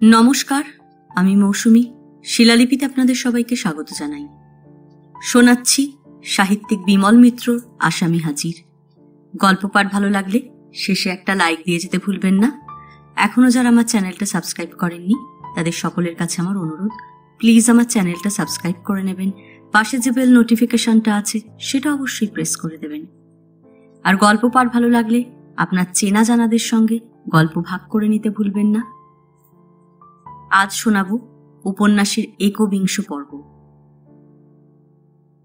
নমস্কার, আমি মৌসুমী। শিলালিপিতে আপনাদের সবাইকে স্বাগত জানাই। শোনাচ্ছি সাহিত্যিক বিমল মিত্রর আসামি হাজির। গল্প পাঠ ভালো লাগলে শেষে একটা লাইক দিয়ে যেতে ভুলবেন না। এখনও যারা আমার চ্যানেলটা সাবস্ক্রাইব করেননি তাদের সকলের কাছে আমার অনুরোধ, প্লিজ আমার চ্যানেলটা সাবস্ক্রাইব করে নেবেন। পাশে যে বেল নোটিফিকেশনটা আছে সেটা অবশ্যই প্রেস করে দেবেন। আর গল্প পাঠ ভালো লাগলে আপনার চেনা জানাদের সঙ্গে গল্প ভাগ করে নিতে ভুলবেন না। আজ শোনাব উপন্যাসের একবিংশ পর্ব।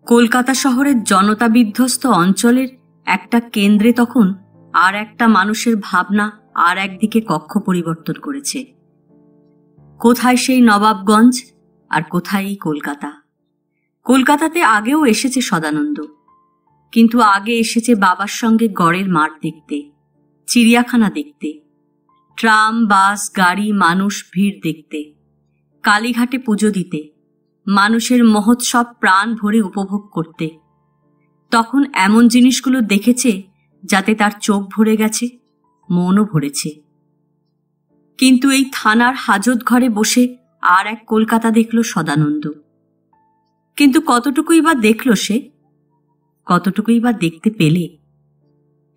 কলকাতা শহরের জনতা বিধ্বস্ত অঞ্চলের একটা কেন্দ্রে তখন আর একটা মানুষের ভাবনা আর একদিকে কক্ষ পরিবর্তন করেছে। কোথায় সেই নবাবগঞ্জ আর কোথায় এই কলকাতা। কলকাতাতে আগেও এসেছে সদানন্দ, কিন্তু আগে এসেছে বাবার সঙ্গে গড়ের মাঠ দেখতে, চিড়িয়াখানা দেখতে, ট্রাম, বাস, গাড়ি, মানুষ, ভিড় দেখতে, কালীঘাটে পুজো দিতে, মানুষের মহোৎসব প্রাণ ভরে উপভোগ করতে। তখন এমন জিনিসগুলো দেখেছে যাতে তার চোখ ভরে গেছে, মনও ভরেছে। কিন্তু এই থানার হাজত ঘরে বসে আর এক কলকাতা দেখল সদানন্দ। কিন্তু কতটুকুই বা দেখল সে, কতটুকুই বা দেখতে পেলে?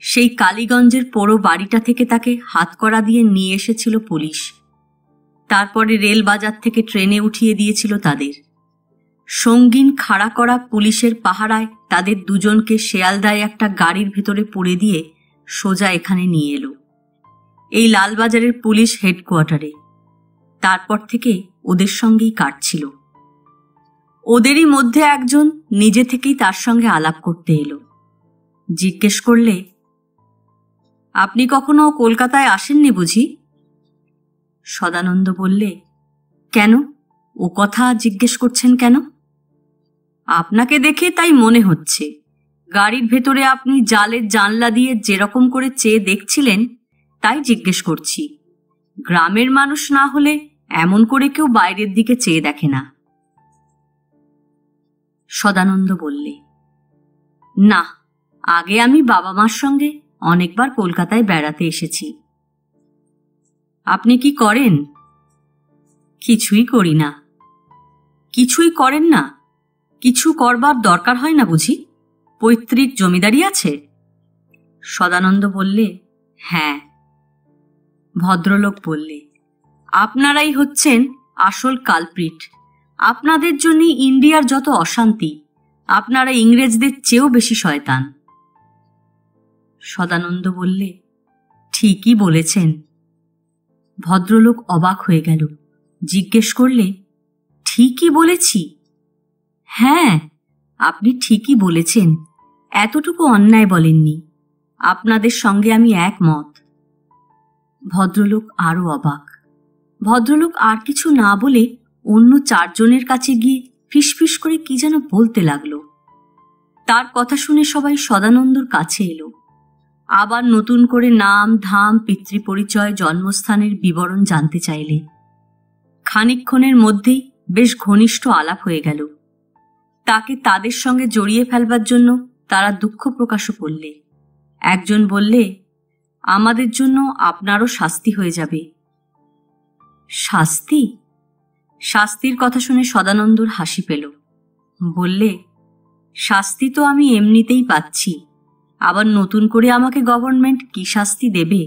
সেই কালীগঞ্জের পোড়ো বাড়িটা থেকে তাকে হাতকড়া দিয়ে নিয়ে এসেছিল পুলিশ। তারপরে রেল বাজার থেকে ট্রেনে উঠিয়ে দিয়েছিল তাদের। সঙ্গীন খাড়া করা পুলিশের পাহারায় তাদের দুজনকে শেয়ালদায় একটা গাড়ির ভেতরে পুরে দিয়ে সোজা এখানে নিয়ে এলো, এই লালবাজারের পুলিশ হেডকোয়ার্টারে। তারপর থেকে ওদের সঙ্গেই কাটছিল। ওদেরই মধ্যে একজন নিজে থেকেই তার সঙ্গে আলাপ করতে এলো। জিজ্ঞেস করলে, আপনি কখনো কলকাতায় আসেননি বুঝি? সদানন্দ বললে, কেন, ও কথা জিজ্ঞেস করছেন কেন? আপনাকে দেখে তাই মনে হচ্ছে। গাড়ির ভেতরে আপনি জালের জানলা দিয়ে যেরকম করে চেয়ে দেখছিলেন, তাই জিজ্ঞেস করছি। গ্রামের মানুষ না হলে এমন করে কেউ বাইরের দিকে চেয়ে দেখে না। সদানন্দ বললে, না, আগে আমি বাবা মার সঙ্গে অনেকবার কলকাতায় বেড়াতে এসেছি। আপনি কি করেন? কিছুই করি না। কিছুই করেন না? কিছু করবার দরকার হয় না বুঝি? পৈতৃক জমিদারি আছে? সদানন্দ বললে, হ্যাঁ। ভদ্রলোক বললে, আপনারাই হচ্ছেন আসল কালপ্রিট। আপনাদের জন্যই ইন্ডিয়ার যত অশান্তি। আপনারা ইংরেজদের চেয়েও বেশি শয়তান। সদানন্দ বললে, ঠিকই বলেছেন। ভদ্রলোক অবাক হয়ে গেল। জিজ্ঞেস করলে, ঠিকই বলেছি? হ্যাঁ, আপনি ঠিকই বলেছেন। এতটুকু অন্যায় বলেননি। আপনাদের সঙ্গে আমি একমত। ভদ্রলোক আরো অবাক। ভদ্রলোক আর কিছু না বলে অন্য চারজনের কাছে গিয়ে ফিসফিস করে কি যেন বলতে লাগলো। তার কথা শুনে সবাই সদানন্দর কাছে এলো। আবার নতুন করে নাম, ধাম, পিতৃপরিচয়, জন্মস্থানের বিবরণ জানতে চাইলে। খানিকক্ষণের মধ্যেই বেশ ঘনিষ্ঠ আলাপ হয়ে গেল। তাকে তাদের সঙ্গে জড়িয়ে ফেলবার জন্য তারা দুঃখ প্রকাশও করলে। একজন বললে, আমাদের জন্য আপনারও শাস্তি হয়ে যাবে। শাস্তি? শাস্তির কথা শুনে সদানন্দর হাসি পেল। বললে, শাস্তি তো আমি এমনিতেই পাচ্ছি, আবার নতুন করে আমাকে গভর্নমেন্ট কি শাস্তি দেবে?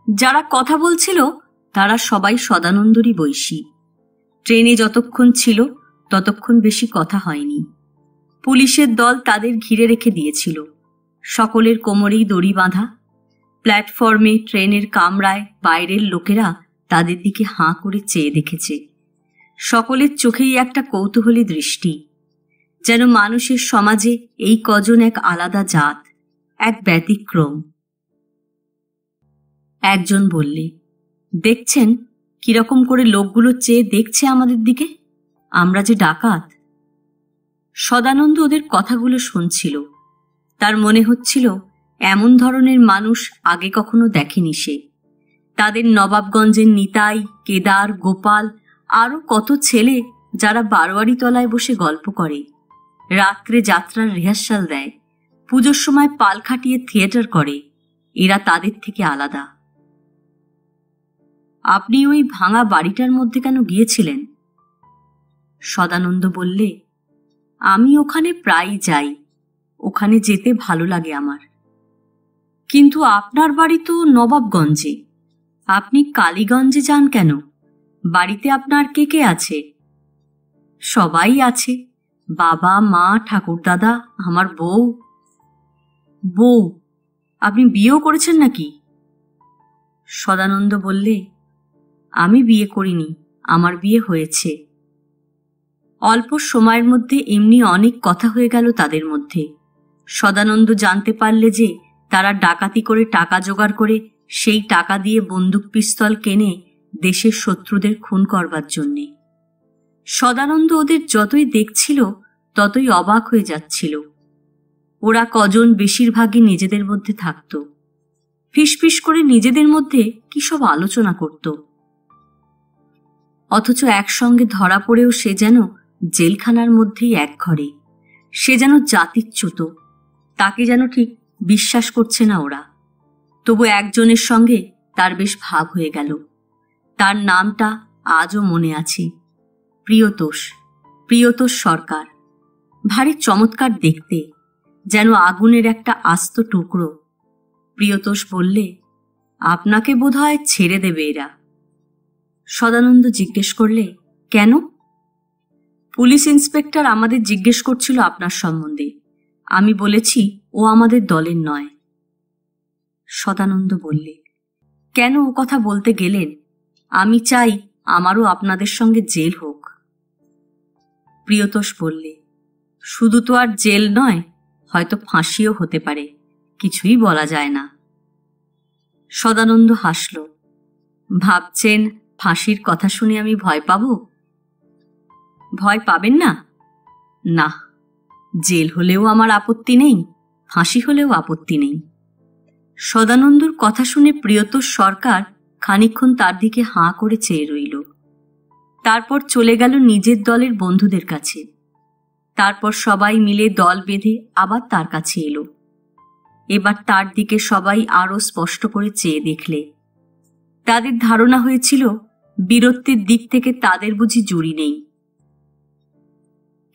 যারা কথা বলছিল তারা সবাই সদানন্দরই বয়সী। ট্রেনে যতক্ষণ ছিল ততক্ষণ বেশি কথা হয়নি। পুলিশের দল তাদের ঘিরে রেখে দিয়েছিল। সকলের কোমরেই দড়ি বাঁধা। প্ল্যাটফর্মে, ট্রেনের কামরায় বাইরের লোকেরা তাদের দিকে হাঁ করে চেয়ে দেখেছে। সকলের চোখেই একটা কৌতূহলী দৃষ্টি, যেন মানুষের সমাজে এই কজন এক আলাদা জাত, এক ব্যতিক্রম। একজন বললে, দেখছেন কিরকম করে লোকগুলো চেয়ে দেখছে আমাদের দিকে, আমরা যে ডাকাত। সদানন্দ ওদের কথাগুলো শুনছিল। তার মনে হচ্ছিল এমন ধরনের মানুষ আগে কখনো দেখেনি সে। তাদের নবাবগঞ্জের নিতাই, কেদার, গোপাল, আরও কত ছেলে যারা বারোয়ারি তলায় বসে গল্প করে, রাত্রে যাত্রার রিহার্সাল দেয়, পুজোর সময় পাল খাটিয়ে থিয়েটার করে, এরা তাদের থেকে আলাদা। আপনি ওই ভাঙা বাড়িটার মধ্যে কেন গিয়েছিলেন? সদানন্দ বললে, আমি ওখানে প্রায়ই যাই, ওখানে যেতে ভালো লাগে আমার। কিন্তু আপনার বাড়ি তো নবাবগঞ্জে, আপনি কালীগঞ্জে যান কেন? বাড়িতে আপনার কে কে আছে? সবাই আছে, বাবা, মা, ঠাকুরদাদা, আমার বউ। বউ? আপনি বিয়েও করেছেন নাকি? সদানন্দ বললে, আমি বিয়ে করিনি, আমার বিয়ে হয়েছে। অল্প সময়ের মধ্যে এমনি অনেক কথা হয়ে গেল তাদের মধ্যে। সদানন্দ জানতে পারলে যে তারা ডাকাতি করে টাকা জোগাড় করে সেই টাকা দিয়ে বন্দুক পিস্তল কেনে দেশের শত্রুদের খুন করবার জন্যে। সদানন্দ ওদের যতই দেখছিল ততই অবাক হয়ে যাচ্ছিল। ওরা কজন বেশিরভাগই নিজেদের মধ্যে থাকত, ফিসফিস করে নিজেদের মধ্যে কি সব আলোচনা করত। অথচ একসঙ্গে ধরা পড়েও সে যেন জেলখানার মধ্যেই এক ঘরে। সে যেন জাতিচ্যুত, তাকে যেন ঠিক বিশ্বাস করছে না ওরা। তবু একজনের সঙ্গে তার বেশ ভাব হয়ে গেল। তার নামটা আজও মনে আছে, প্রিয়তোষ। প্রিয়তোষ সরকার। ভারী চমৎকার দেখতে, যেন আগুনের একটা আস্ত টুকরো। প্রিয়তোষ বললে, আপনাকে বোধহয় ছেড়ে দেবে এরা। সদানন্দ জিজ্ঞেস করলে, কেন? পুলিশ ইন্সপেক্টর আমাদের জিজ্ঞেস করছিল আপনার সম্বন্ধে। আমি বলেছি ও আমাদের দলের নয়। সদানন্দ বললে, কেন ও কথা বলতে গেলেন? আমি চাই আমারও আপনাদের সঙ্গে জেল হোক। প্রিয়তোষ বললে, শুধু তো আর জেল নয়, হয়তো ফাঁসিও হতে পারে, কিছুই বলা যায় না। সদানন্দ হাসল। ভাবছেন ফাঁসির কথা শুনে আমি ভয় পাব? ভয় পাবেন না? না, জেল হলেও আমার আপত্তি নেই, ফাঁসি হলেও আপত্তি নেই। সদানন্দর কথা শুনে প্রিয়তোষ সরকার খানিকক্ষণ তার দিকে হাঁ করে চেয়ে রইল। তারপর চলে গেল নিজের দলের বন্ধুদের কাছে। তারপর সবাই মিলে দল বেঁধে আবার তার কাছে এলো। এবার তার দিকে সবাই আরো স্পষ্ট করে চেয়ে দেখলে। তাদের ধারণা হয়েছিল বীরত্বের দিক থেকে তাদের বুঝি জুড়ি নেই।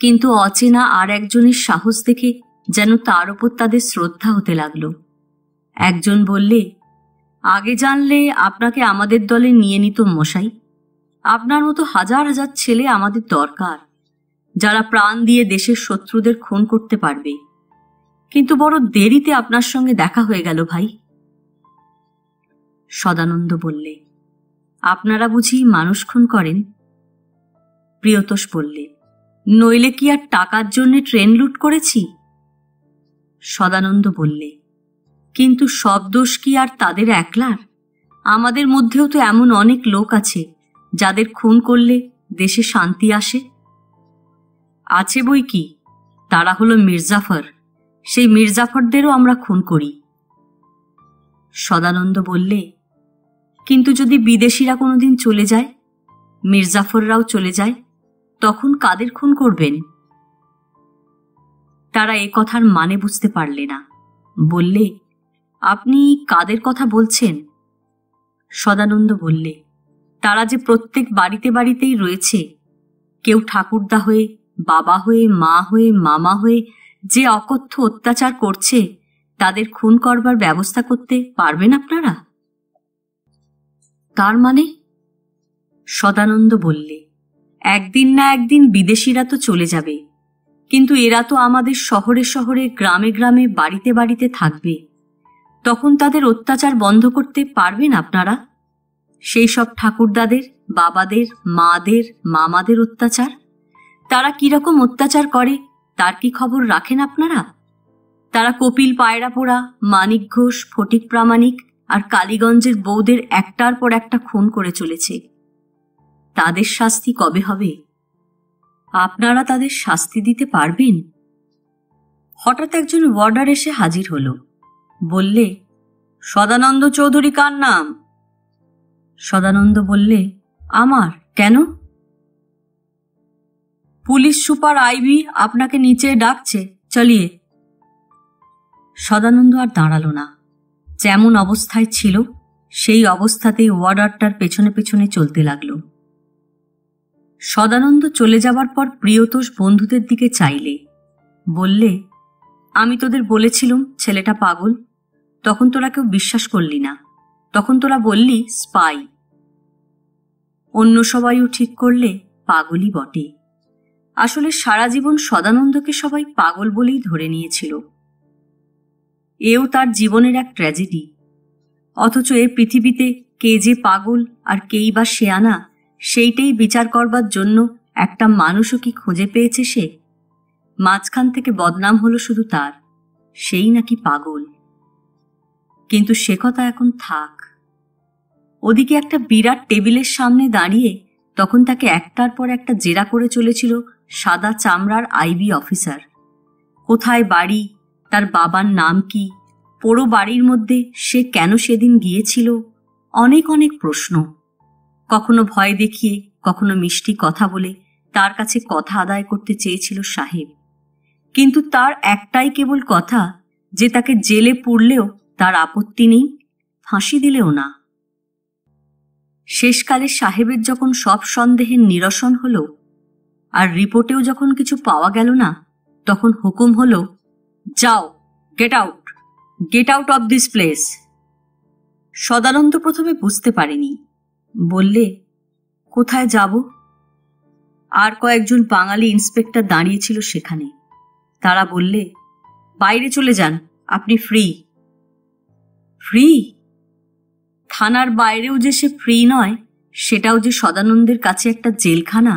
কিন্তু অচেনা আর একজনের সাহস দেখে যেন তার ওপর তাদের শ্রদ্ধা হতে লাগল। একজন বললে, আগে জানলে আপনাকে আমাদের দলে নিয়ে নিত মশাই। আপনার মতো হাজার হাজার ছেলে আমাদের দরকার, যারা প্রাণ দিয়ে দেশের শত্রুদের খুন করতে পারবে। কিন্তু বড় দেরিতে আপনার সঙ্গে দেখা হয়ে গেল ভাই। সদানন্দ বললে, আপনারা বুঝি মানুষ খুন করেন? প্রিয়তোষ বললে, নইলে কি আর টাকার জন্য ট্রেন লুট করেছি? সদানন্দ বললে, কিন্তু সব দোষ কি আর তাদের একলার? আমাদের মধ্যেও তো এমন অনেক লোক আছে যাদের খুন করলে দেশে শান্তি আসে। আছে বই কি, তারা হলো মির্জাফর। সেই মির্জাফরদেরও আমরা খুন করি। সদানন্দ বললে, কিন্তু যদি বিদেশিরা কোনোদিন চলে যায়, মির্জাফররাও চলে যায়, তখন কাদের খুন করবেন? তারা এ কথার মানে বুঝতে পারলে না। বললে, আপনি কাদের কথা বলছেন? সদানন্দ বললে, তারা যে প্রত্যেক বাড়িতে বাড়িতেই রয়েছে। কেউ ঠাকুরদা হয়ে, বাবা হয়ে, মা হয়ে, মামা হয়ে যে অকথ্য অত্যাচার করছে, তাদের খুন করবার ব্যবস্থা করতে পারবেন আপনারা? তার মানে? সদানন্দ বললে, একদিন না একদিন বিদেশিরা তো চলে যাবে, কিন্তু এরা তো আমাদের শহরে শহরে, গ্রামে গ্রামে, বাড়িতে বাড়িতে থাকবে। তখন তাদের অত্যাচার বন্ধ করতে পারবেন আপনারা? সেই সব ঠাকুরদাদের, বাবাদের, মাদের, মামাদের অত্যাচার, তারা কিরকম অত্যাচার করে তার কি খবর রাখেন আপনারা? তারা কপিল পায়রাপোড়া, মানিক ঘোষ, ফটিক প্রামাণিক আর কালীগঞ্জের বউদের একটার পর একটা খুন করে চলেছে। তাদের শাস্তি কবে হবে? আপনারা তাদের শাস্তি দিতে পারবেন? হঠাৎ একজন ওয়ার্ডার এসে হাজির হলো। বললে, সদানন্দ চৌধুরী কার নাম? সদানন্দ বললে, আমার। কেন? পুলিশ সুপার আইবি আপনাকে নিচে ডাকছে, চলিয়ে। সদানন্দ আর দাঁড়ালো না, যেমন অবস্থায় ছিল সেই অবস্থাতেই ওয়ার্ডারটার পেছনে পেছনে চলতে লাগল। সদানন্দ চলে যাবার পর প্রিয়তোষ বন্ধুদের দিকে চাইলে বললে, আমি তোদের বলেছিলুম ছেলেটা পাগল, তখন তোরা কেউ বিশ্বাস করলি না, তখন তোরা বললি স্পাই। অন্য সবাইও ঠিক করলে পাগলই বটে। আসলে সারা জীবন সদানন্দকে সবাই পাগল বলেই ধরে নিয়েছিল। এও তার জীবনের এক ট্র্যাজেডি। অথচ এ পৃথিবীতে কে যে পাগল আর কেই বা শেয়ানা, সেইটাই বিচার করবার জন্য একটা মানুষও কি খুঁজে পেয়েছে সে? মাঝখান থেকে বদনাম হলো শুধু তার, সেই নাকি পাগল। কিন্তু সে কথা এখন থাক। ওদিকে একটা বিরাট টেবিলের সামনে দাঁড়িয়ে তখন তাকে একটার পর একটা জেরা করে চলেছিল সাদা চামড়ার আইবি অফিসার। কোথায় বাড়ি, তার বাবার নাম কি, পোড়ো বাড়ির মধ্যে সে কেন সেদিন গিয়েছিল, অনেক অনেক প্রশ্ন। কখনো ভয় দেখিয়ে, কখনো মিষ্টি কথা বলে তার কাছে কথা আদায় করতে চেয়েছিল সাহেব। কিন্তু তার একটাই কেবল কথা যে তাকে জেলে পুরলেও তার আপত্তি নেই, ফাঁসি দিলেও না। শেষকালে সাহেবের যখন সব সন্দেহের নিরসন হলো আর রিপোর্টেও যখন কিছু পাওয়া গেল না, তখন হুকুম হলো, যাও, get out, get out of this place. Sadananda প্রথমে বুঝতে পারেনি, বললে, কোথায় যাব? আর কয়েকজন বাঙালি ইন্সপেক্টর দাঁড়িয়েছিল সেখানে। তারা বললে, বাইরে চলে যান, আপনি ফ্রি। ফ্রি? থানার বাইরেও যে সে ফ্রি নয়, সেটাও যে সদানন্দের কাছে একটা জেলখানা,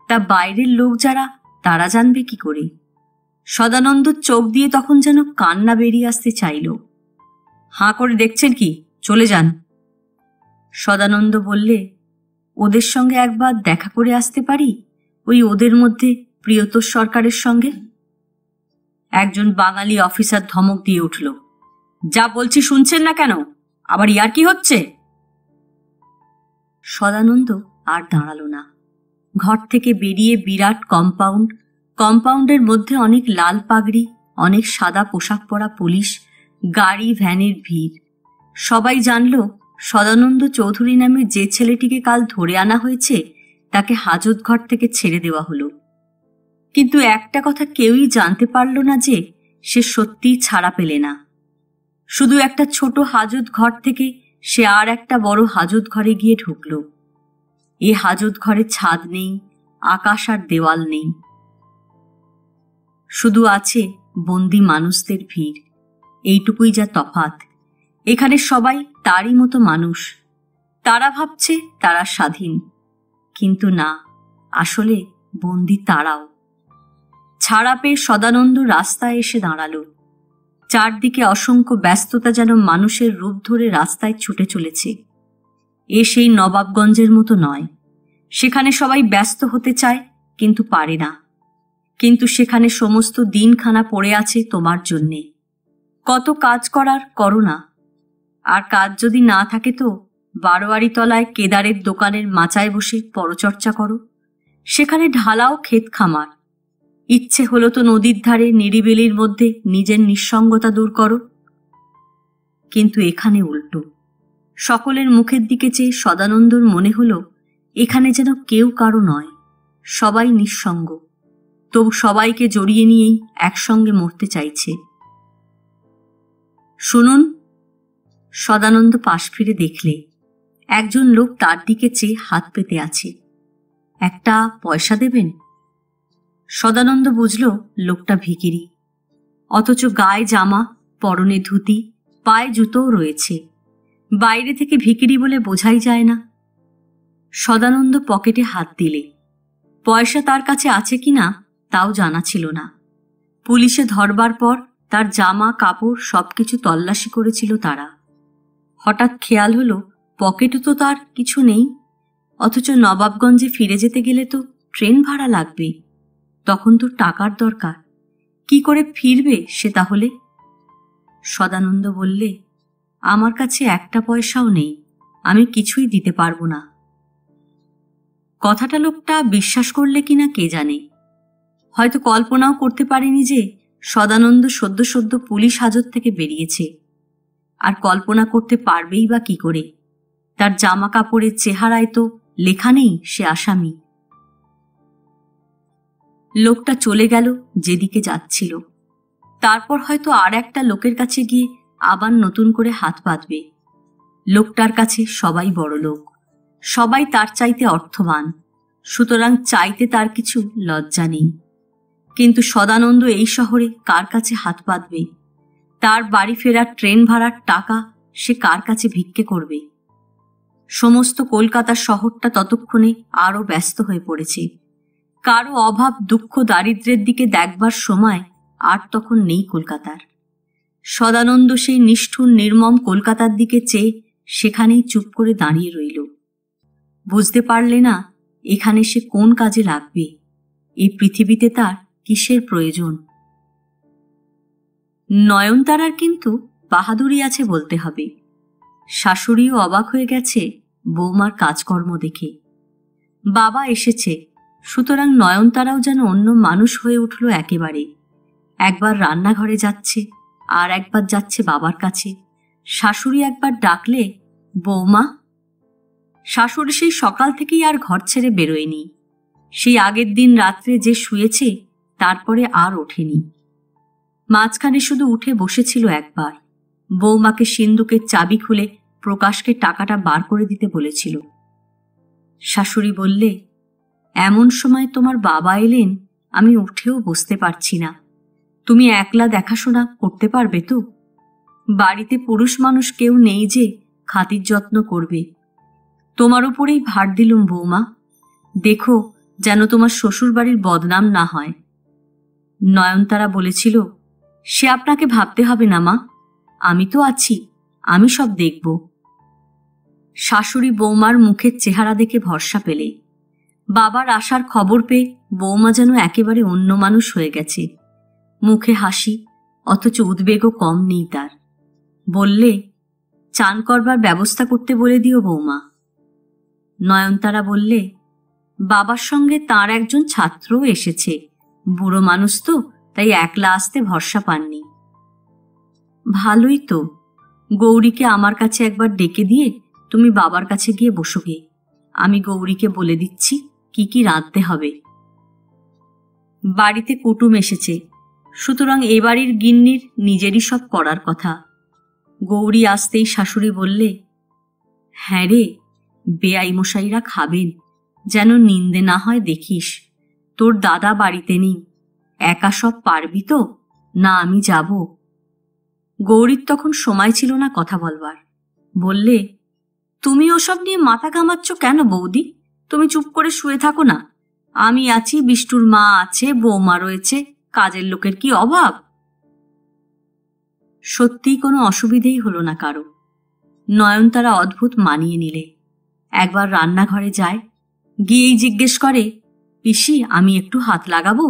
তা বাইরের লোক যারা, তারা জানবে কি করে? সদানন্দ চোখ দিয়ে তখন যেন কান্না বেরিয়ে আসতে চাইল। হাঁ করে দেখছেন কি, চলে যান। সদানন্দ বললে, ওদের সঙ্গে একবার দেখা করে আসতে পারি, ওই ওদের মধ্যে প্রিয়তোষ সরকারের সঙ্গে? একজন বাঙালি অফিসার ধমক দিয়ে উঠল, যা বলছি শুনছেন না কেন? আবার ইয়ার কি হচ্ছে? সদানন্দ আর দাঁড়াল না। ঘর থেকে বেরিয়ে বিরাট কম্পাউন্ড, কম্পাউন্ডের মধ্যে অনেক লাল পাগড়ি, অনেক সাদা পোশাক পরা পুলিশ, গাড়ি ভ্যানের ভিড়। সবাই জানল সদানন্দ চৌধুরী নামে যে ছেলেটিকে কাল ধরে আনা হয়েছে তাকে হাজত ঘর থেকে ছেড়ে দেওয়া হলো। কিন্তু একটা কথা কেউই জানতে পারল না যে সে সত্যিই ছাড়া পেলে না। শুধু একটা ছোট হাজত ঘর থেকে সে আর একটা বড় হাজত ঘরে গিয়ে ঢুকল। এ হাজত ঘরে ছাদ নেই, আকাশ আর দেওয়াল নেই, শুধু আছে বন্দি মানুষদের ভিড়। এইটুকুই যা তফাৎ। এখানে সবাই তারই মতো মানুষ। তারা ভাবছে তারা স্বাধীন, কিন্তু না, আসলে বন্দি তারাও। ছাড়া পেয়ে সদানন্দ রাস্তায় এসে দাঁড়াল। চারদিকে অসংখ্য ব্যস্ততা যেন মানুষের রূপ ধরে রাস্তায় ছুটে চলেছে। এ সেই নবাবগঞ্জের মতো নয়। সেখানে সবাই ব্যস্ত হতে চায় কিন্তু পারে না। কিন্তু সেখানে সমস্ত দিনখানা পড়ে আছে তোমার জন্যে। কত কাজ করার করো না, আর কাজ যদি না থাকে তো বারোয়ারি তলায় কেদারের দোকানের মাচায় বসে পরচর্চা করো। সেখানে ঢালাও ক্ষেত খামার। ইচ্ছে হলো তো নদীর ধারে নিরিবিলির মধ্যে নিজের নিঃসঙ্গতা দূর করো। কিন্তু এখানে উল্টো। সকলের মুখের দিকে চেয়ে সদানন্দর মনে হলো এখানে যেন কেউ কারো নয়, সবাই নিঃসঙ্গ, তবু সবাইকে জড়িয়ে নিয়েই একসঙ্গে মরতে চাইছে। শুনুন। সদানন্দ পাশ ফিরে দেখলে একজন লোক তার দিকে চেয়ে হাত পেতে আছে। একটা পয়সা দেবেন? সদানন্দ বুঝল লোকটা ভিখিরি, অথচ গায়ে জামা, পরনে ধুতি, পায়ে জুতোও রয়েছে। বাইরে থেকে ভিখিরি বলে বোঝাই যায় না। সদানন্দ পকেটে হাত দিলে পয়সা তার কাছে আছে কিনা তাও জানা ছিল না। পুলিশে ধরবার পর তার জামা কাপড় সবকিছু তল্লাশি করেছিল তারা। হঠাৎ খেয়াল হলো পকেটে তো তার কিছু নেই, অথচ নবাবগঞ্জে ফিরে যেতে গেলে তো ট্রেন ভাড়া লাগবে। তখন তো টাকার দরকার। কি করে ফিরবে সে তাহলে? সদানন্দ বললে, আমার কাছে একটা পয়সাও নেই, আমি কিছুই দিতে পারবো না। কথাটা লোকটা বিশ্বাস করলে কিনা কে জানে। হয়তো কল্পনাও করতে পারেনি যে সদানন্দ সদ্য সদ্য পুলিশ হাজত থেকে বেরিয়েছে। আর কল্পনা করতে পারবেই বা কি করে? তার জামা কাপড়ের চেহারায় তো লেখা নেই সে আসামি। লোকটা চলে গেল যেদিকে যাচ্ছিল। তারপর হয়তো আর একটা লোকের কাছে গিয়ে আবার নতুন করে হাত পাতবে। লোকটার কাছে সবাই বড় লোক, সবাই তার চাইতে অর্থবান, সুতরাং চাইতে তার কিছু লজ্জা নেই। কিন্তু সদানন্দ এই শহরে কার কাছে হাত পাতবে? তার বাড়ি ফেরার ট্রেন ভাড়ার টাকা সে কার কাছে ভিক্ষে করবে? সমস্ত কলকাতার শহরটা ততক্ষণে আরও ব্যস্ত হয়ে পড়েছে। কারো অভাব দুঃখ দারিদ্র্যের দিকে দেখবার সময় আর তখন নেই কলকাতার। সদানন্দ সেই নিষ্ঠুর নির্মম কলকাতার দিকে চেয়ে সেখানেই চুপ করে দাঁড়িয়ে রইল। বুঝতে পারলে না এখানে সে কোন কাজে লাগবে, এই পৃথিবীতে তার কিসের প্রয়োজন। নয়নতারার কিন্তু বাহাদুরি আছে বলতে হবে। শাশুড়িও অবাক হয়ে গেছে বৌমার কাজকর্ম দেখে। বাবা এসেছে, সুতরাং নয়নতারাও যেন অন্য মানুষ হয়ে উঠল একেবারে। একবার রান্নাঘরে যাচ্ছে, আর একবার যাচ্ছে বাবার কাছে। শাশুড়ি একবার ডাকলে, বৌমা। শাশুড়ি সেই সকাল থেকেই আর ঘর ছেড়ে বেরোয়নি। সেই আগের দিন রাত্রে যে শুয়েছে তারপরে আর ওঠেনি। মাঝখানে শুধু উঠে বসেছিল একবার। বৌমাকে সিন্দুকের চাবি খুলে প্রকাশকে টাকাটা বার করে দিতে বলেছিল। শাশুড়ি বললে, এমন সময় তোমার বাবা এলেন, আমি উঠেও বসতে পারছি না। তুমি একলা দেখাশোনা করতে পারবে তো? বাড়িতে পুরুষ মানুষ কেউ নেই যে খাতির যত্ন করবে। তোমার উপরেই ভার দিলুম বৌমা, দেখো যেন তোমার শ্বশুর বাড়ির বদনাম না হয়। নয়নতারা বলেছিল, সে আপনাকে ভাবতে হবে না মা, আমি তো আছি, আমি সব দেখব। শাশুড়ি বৌমার মুখের চেহারা দেখে ভরসা পেলে। বাবার আসার খবর পেয়ে বৌমা যেন একেবারে অন্য মানুষ হয়ে গেছে। মুখে হাসি, অথচ উদ্বেগও কম নেই তার। বললে, চান করবার ব্যবস্থা করতে বলে দিও বৌমা। নয়নতারা বললে, বাবার সঙ্গে তার একজন ছাত্রও এসেছে। বুড়ো মানুষ তো, তাই একলা আসতে ভরসা পাননি। ভালোই তো, গৌরীকে আমার কাছে একবার ডেকে দিয়ে তুমি বাবার কাছে গিয়ে বসো গে। আমি গৌরীকে বলে দিচ্ছি কি কি রাঁধতে হবে। বাড়িতে কুটুম এসেছে, সুতরাং এ বাড়ির গিন্নির নিজেরই সব করার কথা। গৌরী আসতেই শাশুড়ি বললে, হ্যাঁ রে, বেয়াই মশাইরা খাবেন, যেন নিন্দে না হয় দেখিস। তোর দাদা বাড়িতে নেই, একা সব পারবি তো? না আমি যাব? গৌরীর তখন সময় ছিল না কথা বলবার। বললে, তুমি ওসব নিয়ে মাথা ঘামাচ্ছ কেন বৌদি? তুমি চুপ করে শুয়ে থাকো না। আমি আছি, বিষ্টুর মা আছে, বৌমা রয়েছে, কাজের লোকের কি অভাব? সত্যিই কোনো অসুবিধেই হলো না কারো। নয়নতারা অদ্ভুত মানিয়ে নিলে। একবার রান্নাঘরে যায়, গিয়েই জিজ্ঞেস করে, পিসি আমি একটু হাত লাগাবো?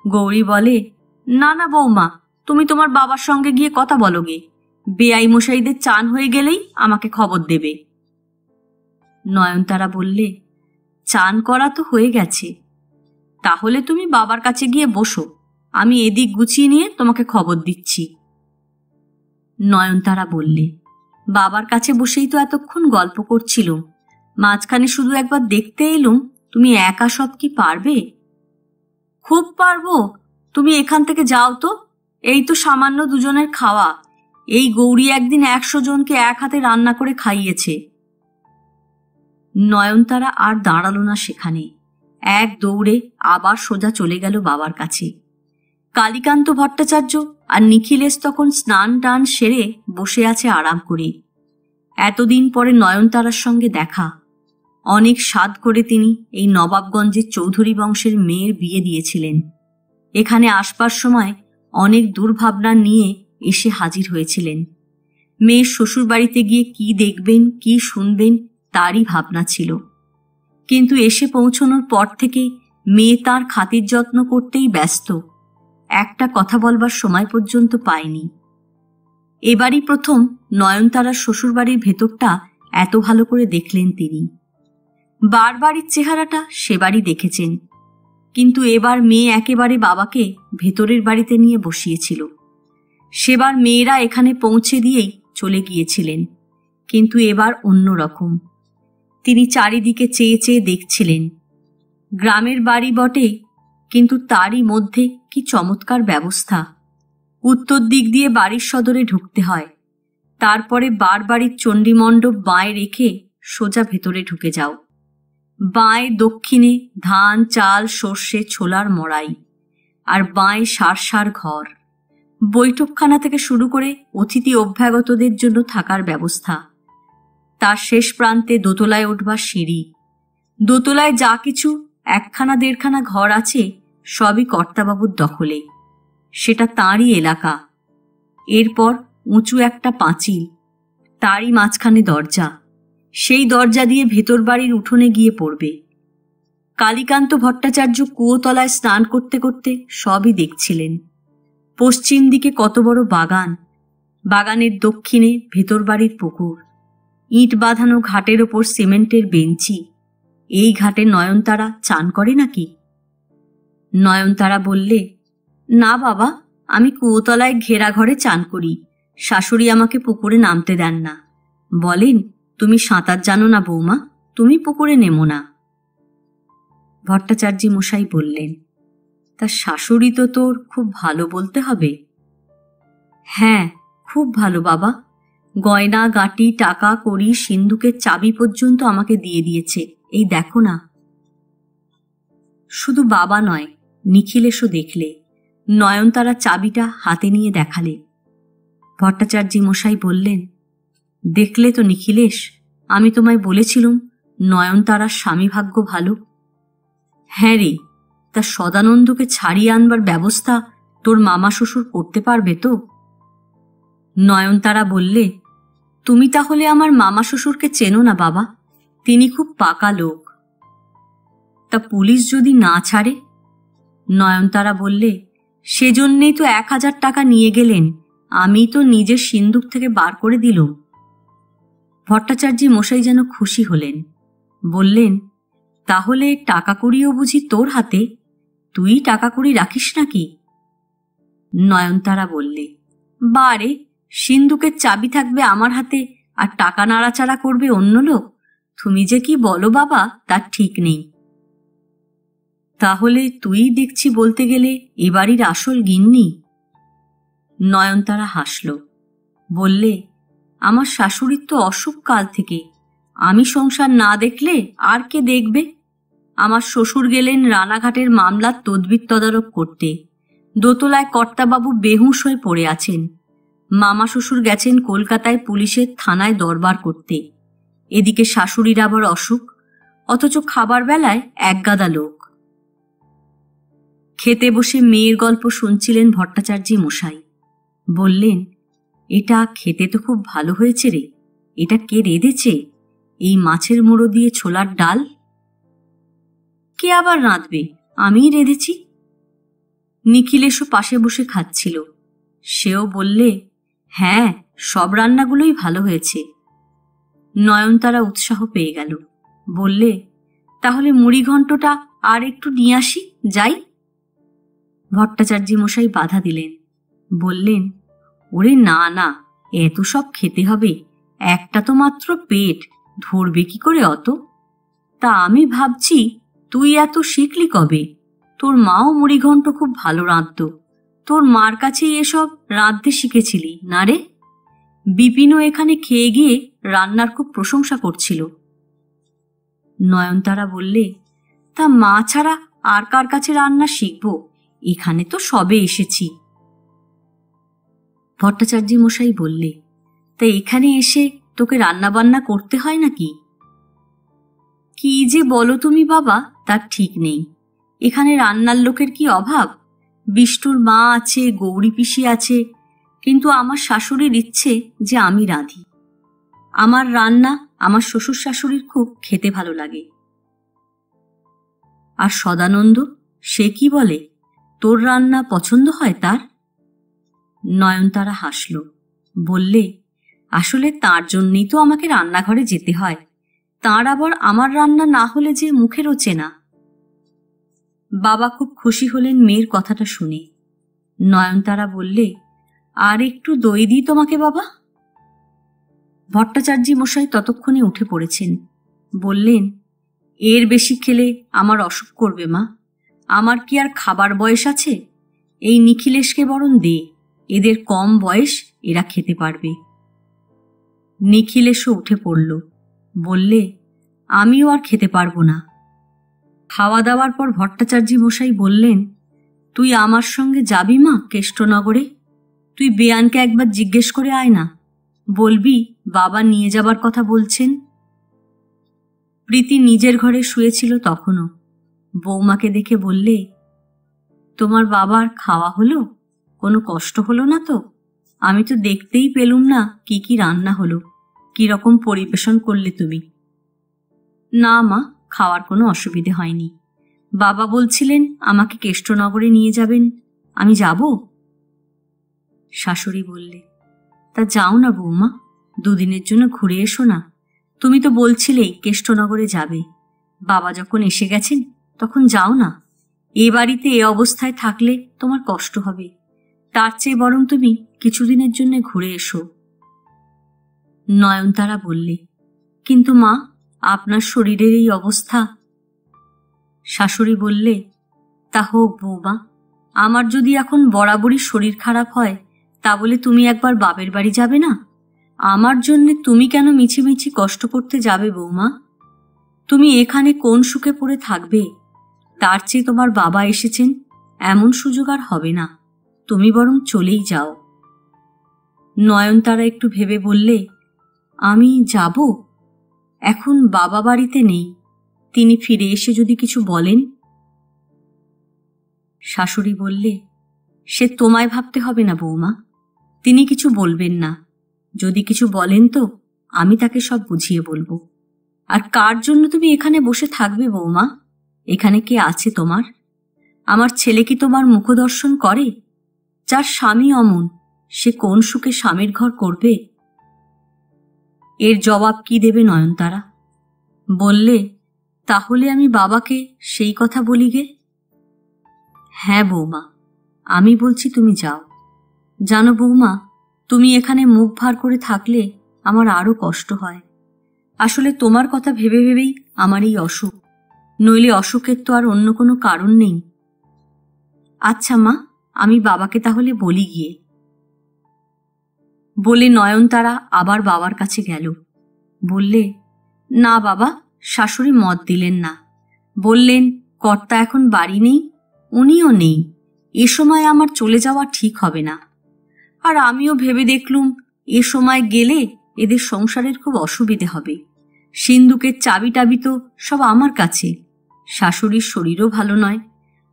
গৌরী বলে, না না বৌমা, তুমি তোমার বাবার সঙ্গে গিয়ে কথা বলো গে। বেয়াই মশাইদের চান হয়ে গেলেই আমাকে খবর দেবে। নয়নতারা বললে, চান করা তো হয়ে গেছে, তাহলে তুমি বাবার কাছে গিয়ে বসো, আমি এদিক গুছিয়ে নিয়ে তোমাকে খবর দিচ্ছি। নয়নতারা বললে, বাবার কাছে বসেই তো এতক্ষণ গল্প করছিল, মাঝখানে শুধু একবার দেখতে এলুম, তুমি একা সব কি পারবে? খুব পারবো, তুমি এখান থেকে যাও তো। এই তো সামান্য দুজনের খাওয়া, এই গৌরী একদিন 100 জনকে এক হাতে রান্না করে খাইয়েছে। নয়নতারা আর দাঁড়ালো না সেখানে, এক দৌড়ে আবার সোজা চলে গেল বাবার কাছে। কালীকান্ত ভট্টাচার্য আর নিখিলেশ তখন স্নান টান সেরে বসে আছে আরাম করে। এতদিন পরে নয়নতারার সঙ্গে দেখা। অনেক সাধ করে তিনি এই নবাবগঞ্জের চৌধুরী বংশের মেয়ের বিয়ে দিয়েছিলেন। এখানে আসবার সময় অনেক দুর্ভাবনা নিয়ে এসে হাজির হয়েছিলেন। মেয়ের শ্বশুর বাড়িতে গিয়ে কি দেখবেন, কি শুনবেন তারই ভাবনা ছিল। কিন্তু এসে পৌঁছনোর পর থেকে মেয়ে তার খাতির যত্ন করতেই ব্যস্ত, একটা কথা বলবার সময় পর্যন্ত পায়নি। এবারই প্রথম নয়নতারার শ্বশুরবাড়ির ভেতরটা এত ভালো করে দেখলেন তিনি। বারবাড়ির চেহারাটা সেবারই দেখেছেন, কিন্তু এবার মেয়ে একেবারে বাবাকে ভেতরের বাড়িতে নিয়ে বসিয়েছিল। সেবার মেয়েরা এখানে পৌঁছে দিয়েই চলে গিয়েছিলেন, কিন্তু এবার অন্য রকম। তিনি চারিদিকে চেয়ে চেয়ে দেখছিলেন। গ্রামের বাড়ি বটে, কিন্তু তারই মধ্যে কি চমৎকার ব্যবস্থা। উত্তর দিক দিয়ে বাড়ির সদরে ঢুকতে হয়, তারপরে বাড়ির চণ্ডীমণ্ডপ বাঁয়ে রেখে সোজা ভেতরে ঢুকে যাও। বাঁয়ে দক্ষিণে ধান, চাল, সর্ষে, ছোলার মড়াই, আর বাঁয়ে সার ঘর। বৈঠকখানা থেকে শুরু করে অতিথি অভ্যাগতদের জন্য থাকার ব্যবস্থা। তার শেষ প্রান্তে দোতলায় উঠবার সিঁড়ি। দোতলায় যা কিছু 1-1.5 ঘর আছে সবই কর্তাবাবুর দখলে, সেটা তাঁরই এলাকা। এরপর উঁচু একটা পাঁচিল, তারই মাঝখানে দরজা। সেই দরজা দিয়ে ভেতর বাড়ির উঠোনে গিয়ে পড়বে। কালীকান্ত ভট্টাচার্য কুয়োতলায় স্নান করতে করতে সবই দেখছিলেন। পশ্চিম দিকে কত বড় বাগান, বাগানের দক্ষিণে ভেতর বাড়ির পুকুর, ইট বাঁধানো ঘাটের ওপর সিমেন্টের বেঞ্চি। এই ঘাটে নয়নতারা চান করে নাকি? নয়নতারা বললে, না বাবা, আমি কুয়োতলায় ঘেরা ঘরে চান করি। শাশুড়ি আমাকে পুকুরে নামতে দেন না, বলেন তুমি সাঁতার জানো না বৌমা, তুমি পুকুরে নেমো না। ভট্টাচার্য মশাই বললেন, তা শাশুড়ি তো তোর খুব ভালো বলতে হবে। হ্যাঁ, খুব ভালো বাবা। গয়না গাঁটি, টাকা কড়ি, সিন্ধুকের চাবি পর্যন্ত আমাকে দিয়ে দিয়েছে, এই দেখো না। শুধু বাবা নয়, নিখিলেশও দেখলে। নয়নতারা চাবিটা হাতে নিয়ে দেখালে। ভট্টাচার্য মশাই বললেন, দেখলে তো নিখিলেশ, আমি তোমায় বলেছিলুম নয়নতারার স্বামী ভাগ্য ভালো। হ্যাঁ রে, তা সদানন্দকে ছাড়িয়ে আনবার ব্যবস্থা তোর মামা শ্বশুর করতে পারবে তো? নয়নতারা বললে, তুমি তাহলে আমার মামা শ্বশুরকে চেনো না বাবা, তিনি খুব পাকা লোক। তা পুলিশ যদি না ছাড়ে? নয়নতারা বললে, সেজন্যেই তো 1000 টাকা নিয়ে গেলেন, আমি তো নিজের সিন্দুক থেকে বার করে দিলুম। ভট্টাচার্য মশাই যেন খুশি হলেন। বললেন, তাহলে টাকা কড়িও বুঝি তোর হাতে? তুই টাকা কড়ি রাখিস নাকি? নয়নতারা বললে, বারে, সিন্দুকের চাবি থাকবে আমার হাতে আর টাকা নাড়াচাড়া করবে অন্য লোক? তুমি যে কি বলো বাবা, তার ঠিক নেই। তাহলে তুই দেখছি বলতে গেলে এ বাড়ির আসল গিন্নি। নয়নতারা হাসল, বললে, আমার শাশুড়ির তো অসুখ কাল থেকে, আমি সংসার না দেখলে আর কে দেখবে? আমার শ্বশুর গেলেন রানাঘাটের মামলার তদবির তদারক করতে। দোতলায় কর্তাবাবু বেহুঁশ হয়ে পড়ে আছেন। মামা শ্বশুর গেছেন কলকাতায় পুলিশের থানায় দরবার করতে। এদিকে শাশুড়ির আবার অসুখ, অথচ খাবার বেলায় একগাদা লোক। খেতে বসে মেয়ের গল্প শুনছিলেন ভট্টাচার্য মশাই। বললেন, এটা খেতে তো খুব ভালো হয়েছে রে, এটা কে রেঁধেছে? এই মাছের মুড়ো দিয়ে ছোলার ডাল? কে আবার রাঁধবে, আমিই রেঁধেছি। নিখিলেশও পাশে বসে খাচ্ছিল। সেও বললে, হ্যাঁ, সব রান্নাগুলোই ভালো হয়েছে। নয়নতারা উৎসাহ পেয়ে গেল। বললে, তাহলে মুড়ি ঘন্টটা আর একটু নিয়ে আসি, যাই। ভট্টাচার্য মশাই বাধা দিলেন। বললেন, ওরে না না, এত সব খেতে হবে, একটা তো মাত্র পেট, ধরবে কি করে অত? তা আমি ভাবছি, তুই এত শিখলি কবে? তোর মাও মুড়িঘণ্ট খুব ভালো রাঁধত, তোর মার কাছেই এসব রাঁধতে শিখেছিলি না রে? বিপিনও এখানে খেয়ে গিয়ে রান্নার খুব প্রশংসা করছিল। নয়নতারা বললে, তা মা ছাড়া আর কার কাছে রান্না শিখব? এখানে তো সবে এসেছি। ভট্টাচার্য মশাই বললে, তা এখানে এসে তোকে রান্না বান্না করতে হয় নাকি? কি যে বলো তুমি বাবা, তার ঠিক নেই। এখানে রান্নার লোকের কি অভাব? বিষ্টুর মা আছে, গৌরী পিসি আছে, কিন্তু আমার শাশুড়ির ইচ্ছে যে আমি রাঁধি। আমার রান্না আমার শ্বশুর শাশুড়ির খুব খেতে ভালো লাগে। আর সদানন্দ, সে কি বলে, তোর রান্না পছন্দ হয় তার? নয়নতারা হাসল। বললে, আসলে তার জন্যই তো আমাকে রান্নাঘরে যেতে হয়। তাঁর আবার আমার রান্না না হলে যে মুখে রোচে না। বাবা খুব খুশি হলেন মেয়ের কথাটা শুনে। নয়নতারা বললে, আর একটু দই দিই তোমাকে বাবা? ভট্টাচার্য মশাই ততক্ষণে উঠে পড়েছেন। বললেন, এর বেশি খেলে আমার অসুখ করবে মা। আমার কি আর খাবার বয়স আছে? এই নিখিলেশকে বরং দে, এদের কম বয়স, এরা খেতে পারবে। নিখিলেশও উঠে পড়ল। বললে, আমিও আর খেতে পারবো না। খাওয়া দাওয়ার পর ভট্টাচার্য মশাই বললেন, তুই আমার সঙ্গে যাবি মা কেষ্টনগরে? তুই বেয়ানকে একবার জিজ্ঞেস করে আয় না, বলবি বাবা নিয়ে যাবার কথা বলছেন। প্রীতি নিজের ঘরে শুয়েছিল তখনও। বৌমাকে দেখে বললে, তোমার বাবার খাওয়া হলো? কোনো কষ্ট হলো না তো? আমি তো দেখতেই পেলুম না কি কি রান্না হলো, কি রকম পরিবেশন করলে তুমি। না মা, খাওয়ার কোনো অসুবিধে হয়নি। বাবা বলছিলেন আমাকে কেষ্টনগরে নিয়ে যাবেন, আমি যাব। শাশুড়ি বললে, তা যাও না বৌমা, দুদিনের জন্য ঘুরে এসো না। তুমি তো বলছিলেই কেষ্টনগরে যাবে। বাবা যখন এসে গেছেন তখন যাও না। এ বাড়িতে এ অবস্থায় থাকলে তোমার কষ্ট হবে, তার চেয়ে বরং তুমি কিছুদিনের জন্য ঘুরে এসো। নয়নতারা বললে, কিন্তু মা, আপনার শরীরের এই অবস্থা। শাশুড়ি বললে, তা হোক বৌমা, আমার যদি এখন বরাবরই শরীর খারাপ হয়, তা বলে তুমি একবার বাপের বাড়ি যাবে না? আমার জন্যে তুমি কেন মিছিমিছি কষ্ট করতে যাবে বৌমা? তুমি এখানে কোন সুখে পড়ে থাকবে? তার চেয়ে তোমার বাবা এসেছেন, এমন সুযোগ আর হবে না। তুমি বরং চলেই যাও। নয়নতারা একটু ভেবে বললে, আমি যাব? এখন বাবা বাড়িতে নেই, তিনি ফিরে এসে যদি কিছু বলেন। শাশুড়ি বললে, সে তোমায় ভাবতে হবে না বৌমা, তিনি কিছু বলবেন না। যদি কিছু বলেন তো আমি তাকে সব বুঝিয়ে বলবো। আর কার জন্য তুমি এখানে বসে থাকবে বৌমা? এখানে কে আছে তোমার? আমার ছেলে কি তোমার মুখদর্শন করে? যার স্বামী অমন, সে কোন সুখে স্বামীর ঘর করবে? এর জবাব কি দেবে নয়নতারা? বললে, তাহলে আমি বাবাকে সেই কথা বলি গে। হ্যাঁ বৌমা, আমি বলছি তুমি যাও। জানো বৌমা, তুমি এখানে মুখ ভার করে থাকলে আমার আরো কষ্ট হয়। আসলে তোমার কথা ভেবে ভেবেই আমার এই অসুখ, নইলে অসুখের তো আর অন্য কোনো কারণ নেই। আচ্ছা মা, আমি বাবাকে তাহলে বলি গিয়ে। বলে নয়নতারা আবার বাবার কাছে গেল। বললে, না বাবা, শাশুড়ি মত দিলেন না। বললেন, কর্তা এখন বাড়ি নেই, উনিও নেই, এ সময় আমার চলে যাওয়া ঠিক হবে না। আর আমিও ভেবে দেখলুম এ সময় গেলে এদের সংসারের খুব অসুবিধে হবে। সিন্দুকের চাবি টাবি তো সব আমার কাছে। শাশুড়ির শরীরও ভালো নয়।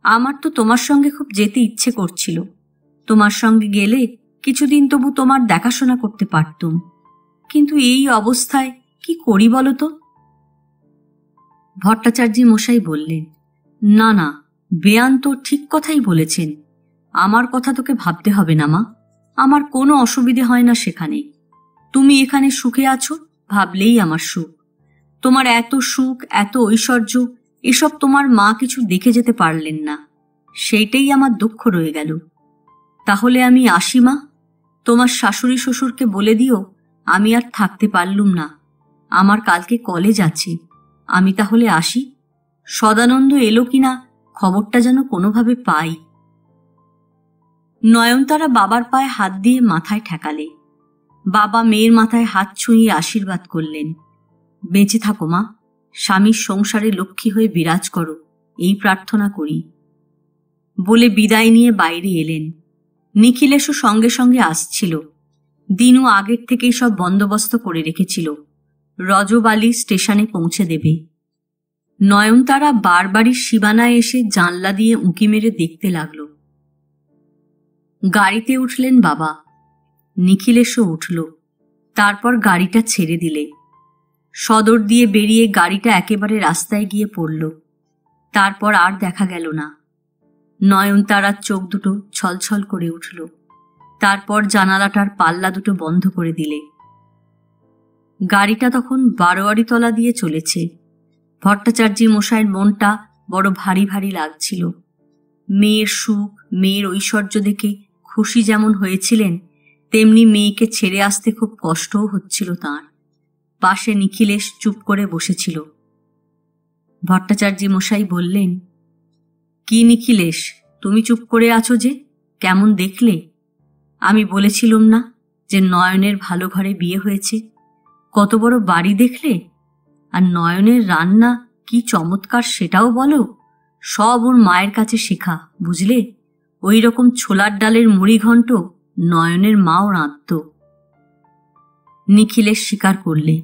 আমার তো তোমার সঙ্গে খুব যেতে ইচ্ছে করছিল। তোমার সঙ্গে গেলে কিছুদিন তবু তোমার দেখাশোনা করতে পারতুম, কিন্তু এই অবস্থায় কি করি বলো তো? ভট্টাচার্য মশাই বললেন, না না, বেয়ান তো ঠিক কথাই বলেছেন। আমার কথা তোকে ভাবতে হবে না মা, আমার কোনো অসুবিধে হয় না সেখানে। তুমি এখানে সুখে আছো, ভাবলেই আমার সুখ। তোমার এত সুখ, এত ঐশ্বর্য, এসব তোমার মা কিছু দেখে যেতে পারলেন না, সেইটাই আমার দুঃখ রয়ে গেল। তাহলে আমি আসি মা? তোমার শাশুড়ি শ্বশুরকে বলে দিও আমি আর থাকতে পারলুম না, আমার কালকে কলেজ আছে। আমি তাহলে আসি। সদানন্দ এলো কিনা খবরটা যেন কোনোভাবে পাই। নয়নতারা বাবার পায়ে হাত দিয়ে মাথায় ঠেকালে। বাবা মেয়ের মাথায় হাত ছুঁয়ে আশীর্বাদ করলেন। বেঁচে থাকো মা, স্বামীর সংসারে লক্ষ্মী হয়ে বিরাজ করো, এই প্রার্থনা করি। বলে বিদায় নিয়ে বাইরে এলেন। নিখিলেশও সঙ্গে সঙ্গে আসছিল। দিনু আগের থেকেই সব বন্দোবস্ত করে রেখেছিল, রজবালি স্টেশনে পৌঁছে দেবে। নয়নতারা বারবাড়ির সীমানায় এসে জানলা দিয়ে উঁকি মেরে দেখতে লাগল। গাড়িতে উঠলেন বাবা, নিখিলেশও উঠল। তারপর গাড়িটা ছেড়ে দিলে। সদর দিয়ে বেরিয়ে গাড়িটা একেবারে রাস্তায় গিয়ে পড়ল। তারপর আর দেখা গেল না। নয়নতারার চোখ দুটো ছলছল করে উঠল। তারপর জানালাটার পাল্লা দুটো বন্ধ করে দিলে। গাড়িটা তখন বারোয়ারিতলা দিয়ে চলেছে। ভট্টাচার্য মশাইয়ের মনটা বড় ভারী ভারী লাগছিল। মেয়ের সুখ, মেয়ের ঐশ্বর্য দেখে খুশি যেমন হয়েছিলেন, তেমনি মেয়েকে ছেড়ে আসতে খুব কষ্টও হচ্ছিল তাঁর। পাশে নিখিলেশ চুপ করে বসেছিল। ভট্টাচার্য মশাই বললেন, কি নিখিলেশ, তুমি চুপ করে আছো যে, কেমন দেখলে? আমি বলেছিলাম না যে নয়নের ভালো ঘরে বিয়ে হয়েছে? কত বড় বাড়ি দেখলে? আর নয়নের রান্না কি চমৎকার সেটাও বলো। সব ওর মায়ের কাছে শেখা, বুঝলে? ওই রকম ছোলার ডালের মুড়ি ঘন্ট নয়নের মাও রাঁধত। নিখিলেশ স্বীকার করলে,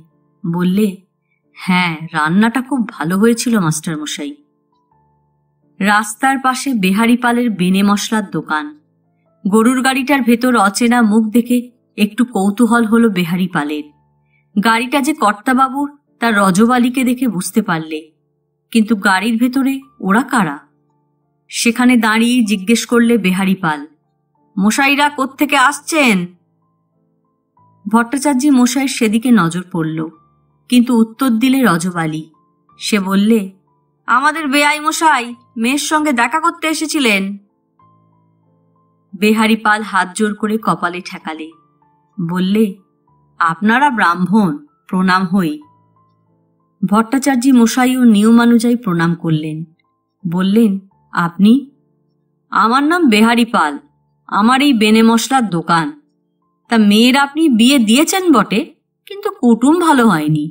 বললে, হ্যাঁ, রান্নাটা খুব ভালো হয়েছিল মাস্টার মশাই। রাস্তার পাশে বেহারি পালের বেনে মশলার দোকান। গরুর গাড়িটার ভেতর অচেনা মুখ দেখে একটু কৌতূহল হলো বেহারি পালের। গাড়িটা যে কর্তাবাবুর তার রজবালিকে দেখে বুঝতে পারলে, কিন্তু গাড়ির ভেতরে ওরা কারা? সেখানে দাঁড়িয়ে জিজ্ঞেস করলে বেহারি পাল, মশাইরা কোত্থেকে আসছেন? ভট্টাচার্য মশাইয়ের সেদিকে নজর পড়ল, কিন্তু উত্তর দিলে রজবালি। সে বললে, আমাদের বেয়াই মশাই মেয়ের সঙ্গে দেখা করতে এসেছিলেন। বেহারি পাল হাত জোর করে কপালে ঠেকালে, বললে, আপনারা ব্রাহ্মণ, প্রণাম হই। ভট্টাচার্য মশাইও নিয়মানুযায়ী প্রণাম করলেন। বললেন, আপনি? আমার নাম বেহারি পাল, আমার এই বেনে মশলার দোকান। তা মেয়ের আপনি বিয়ে দিয়েছেন বটে, কিন্তু কুটুম ভালো হয়নি।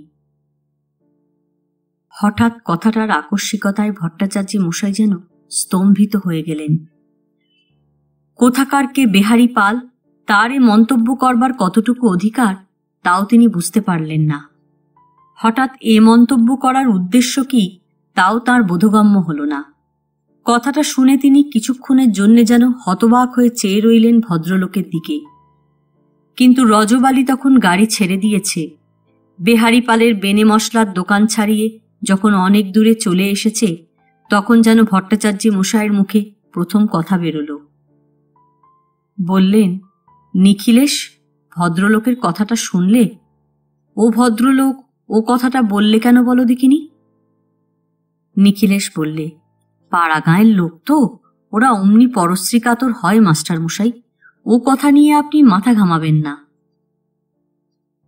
হঠাৎ কথাটার আকস্মিকতায় ভট্টাচার্য মশাই যেন স্তম্ভিত হয়ে গেলেন। কোথাকার কে বেহারি পাল, তার এ মন্তব্য করবার কতটুকু অধিকার তাও তিনি বুঝতে পারলেন না। হঠাৎ এ মন্তব্য করার উদ্দেশ্য কি তাও তার বোধগম্য হল না। কথাটা শুনে তিনি কিছুক্ষণের জন্য যেন হতবাক হয়ে চেয়ে রইলেন ভদ্রলোকের দিকে। কিন্তু রজবালি তখন গাড়ি ছেড়ে দিয়েছে। বেহারি পালের বেনে মশলার দোকান ছাড়িয়ে যখন অনেক দূরে চলে এসেছে, তখন যেন ভট্টাচার্য মশাইয়ের মুখে প্রথম কথা বেরোল। বললেন, নিখিলেশ, ভদ্রলোকের কথাটা শুনলে? ও ভদ্রলোক ও কথাটা বললে কেন বলো দেখিনি? নিখিলেশ বললে, পাড়া গাঁয়ের লোক তো, ওরা অমনি পরশ্রী কাতর হয় মাস্টার মশাই, ও কথা নিয়ে আপনি মাথা ঘামাবেন না।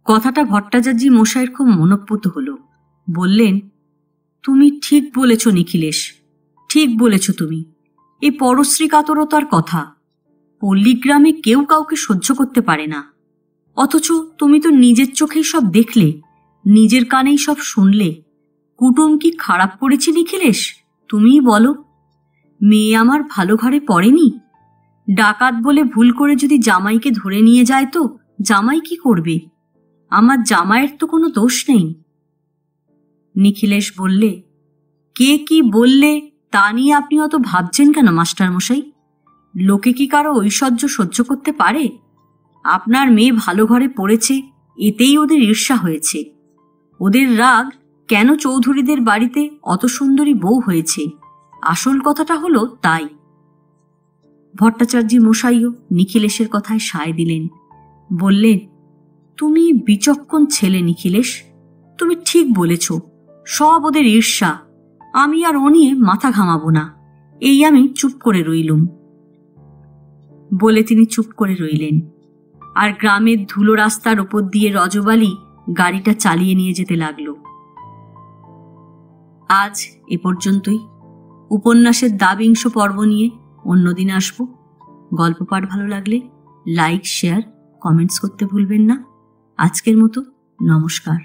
কথাটা ভট্টাচার্য মশাইয়ের খুব মনোপুত হল। বললেন, তুমি ঠিক বলেছ নিখিলেশ, ঠিক বলেছ তুমি। এই পরশ্রী কাতরতার কথা পল্লীগ্রামে কেউ কাউকে সহ্য করতে পারে না, অথচ তুমি তো নিজের চোখেই সব দেখলে, নিজের কানেই সব শুনলে। কুটুম কি খারাপ করেছে নিখিলেশ, তুমিই বলো? মেয়ে আমার ভালো ঘরে পড়েনি? ডাকাত বলে ভুল করে যদি জামাইকে ধরে নিয়ে যায় তো জামাই কি করবে? আমার জামাইয়ের তো কোনো দোষ নেই। নিখিলেশ বললে, কে কি বললে তা নিয়ে আপনি অত ভাবছেন কেন মাস্টার মশাই? লোকে কি কারো ঐশ্বর্য সহ্য করতে পারে? আপনার মেয়ে ভালো ঘরে পড়েছে, এতেই ওদের ঈর্ষা হয়েছে। ওদের রাগ কেন চৌধুরীদের বাড়িতে অত সুন্দরী বউ হয়েছে, আসল কথাটা হলো তাই। ভট্টাচার্য মশাইও নিখিলেশের কথায় সায় দিলেন। বললেন, তুমি বিচক্ষণ ছেলে নিখিলেশ, তুমি ঠিক বলেছ, সব ওদের ঈর্ষা। আমি আর ও নিয়ে মাথা ঘামাবো না, এই আমি চুপ করে রইলুম। বলে তিনি চুপ করে রইলেন। আর গ্রামের ধুলো রাস্তার ওপর দিয়ে রজবালি গাড়িটা চালিয়ে নিয়ে যেতে লাগল। আজ এ পর্যন্তই। উপন্যাসের দাবিংশ পর্ব নিয়ে অন্যদিন আসব। গল্প পাঠ ভালো লাগলে লাইক, শেয়ার, কমেন্টস করতে ভুলবেন না। আজকের মতো নমস্কার।